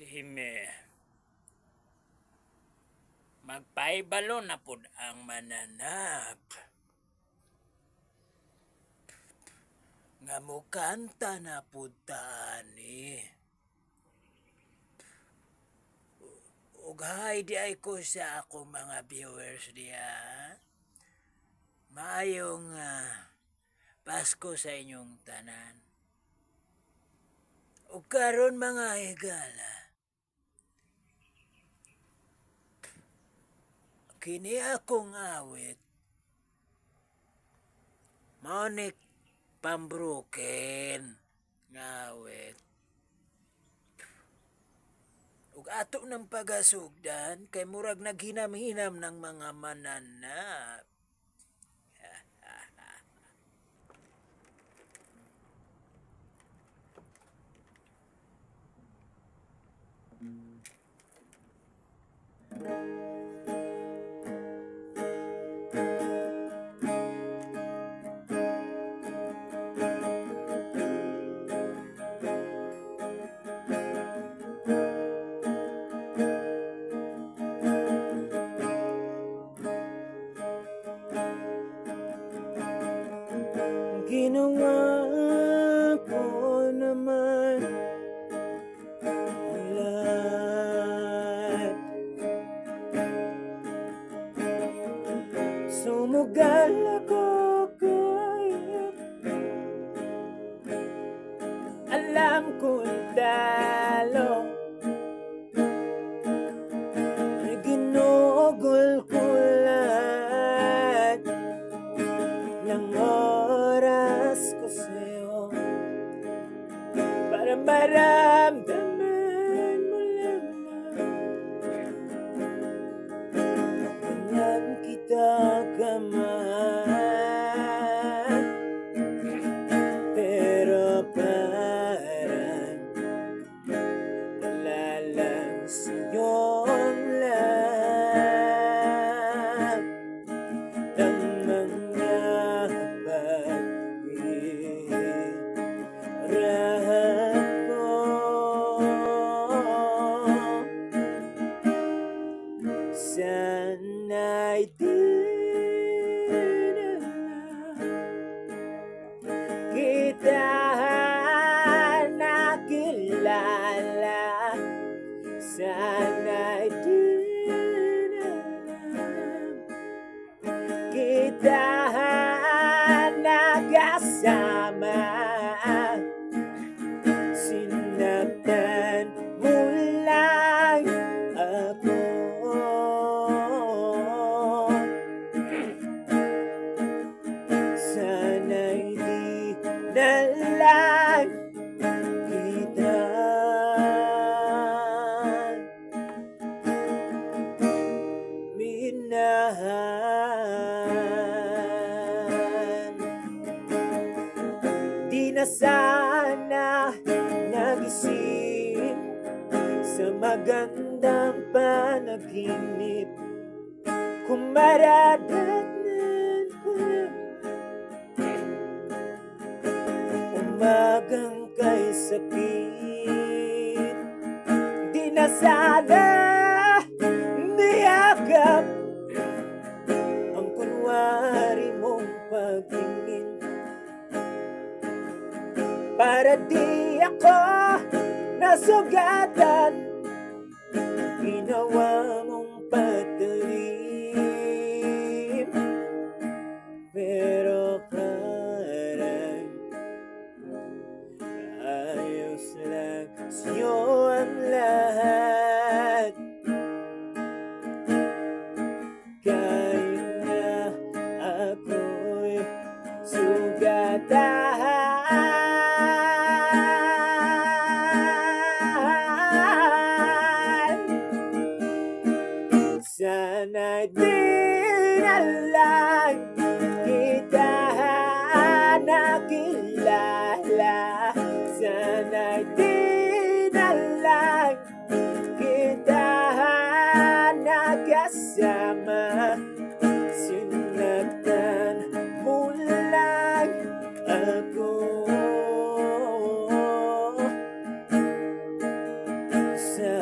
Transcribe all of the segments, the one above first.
Sime, magpaibalo na pud ang mananap. Nga mukanta na pud taani. Ug hi di ay ko sa akong mga viewers diya. Maayong Pasko sa inyong tanan. Ug karon mga higala, kini akong awit mao ni pambroken nga awit. Ug ato ng pagasugdan kay murag naghinam-hinam ng mga mananap. Ginawa ko naman ang lahat. Sumugal ako kahit alam kong talo. Ginugol ko lahat ng oras ko sa'yo para maramdaman mo lang na ganyan kita kamahal. Pero parang wala lang sa'yong lahat ng mga pag-iirap ko. Sana'y di na kita nakilala. Sana'y di na kita nakasama. Sinaktan mo lang ako. Sana'y di na lang kita minahal. Di na sana nagising sa magandang panaginip kung maradatnan ko umagang kay sakit. Di na sana niyakap ang kunwari mong pagtingin para di ako nasugatan. Ginawa mong patalim, pero parang ayos lang sa'yo ang lahat. Kahit na ako'y sugatan. Sana'y di na lang kita nakilala. Sana'y di na lang kita nakasama. Sinaktan mo lang ako. Sa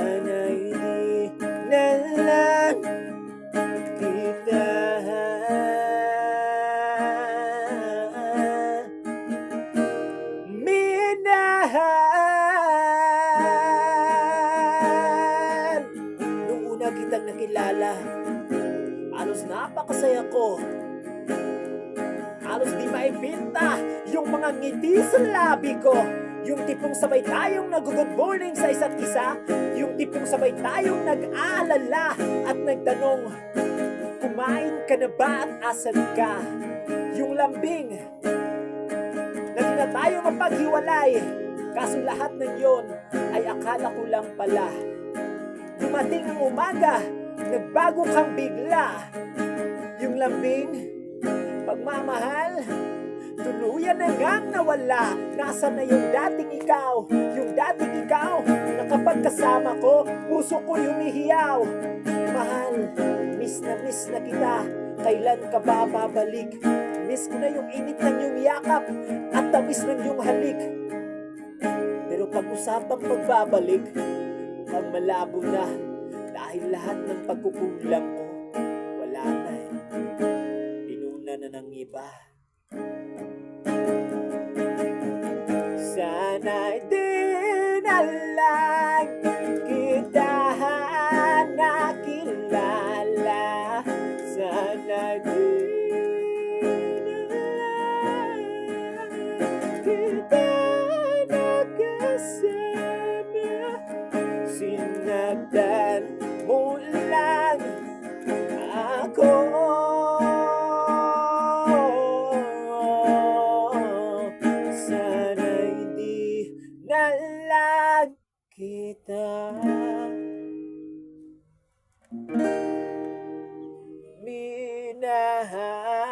napakasaya ko. Halos di maibinta yung mga ngiti sa labi ko. Yung tipong sabay tayong nag-good morning sa isa't isa. Yung tipong sabay tayong nag-aalala at nagtanong, kumain ka na ba at asan ka? Yung lambing na di na tayo mapaghiwalay. Kaso lahat ng yon ay akala ko lang pala. Dumating ang umaga, nagbago kang bigla. Yung lambing, pagmamahal, tuluyan na ngang nawala. Nasaan na yung dating ikaw? Yung dating ikaw na kapag kasama ko, puso ko'y humihiyaw. Mahal, miss na kita. Kailan ka ba babalik? Miss ko na yung init ng iyong yakap at tamis ng iyong halik. Pero pag-usapang pagbabalik, ang malabo na. Dahil lahat ng pagkukulang ko, wala na eh. Inuna na ng iba. Sana'y di na lang kita nakilala. Sana'y di na lang kita nakasama. Sinagdan mo lang ako. Nalang kita minahal.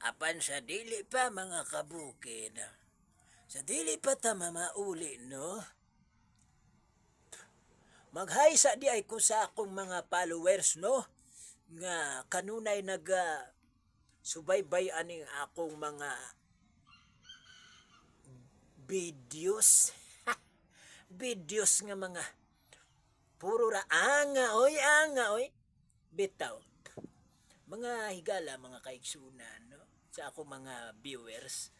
Apan sa dili pa mga kabukid. Sa dili pa ta mamauli, no? Mag-hi sa di ay ko sa akong mga followers, no? Nga kanunay subaybay aning akong mga videos. Videos nga mga puro ra anga oy. Bitaw. Mga higala, mga kaigsunan, no? Sa ako mga viewers.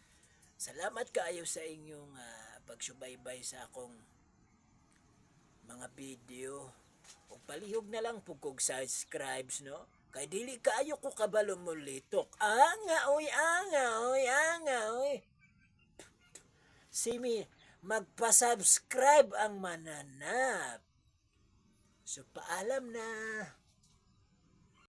Salamat kaayo sa inyong pagsubaybay sa akong mga video. O palihog na lang po kog subscribes, no? Kay dili kaayo ko kabalo mo litok. Anga oy. Simi, magpa-subscribe ang mananap. So paalam na.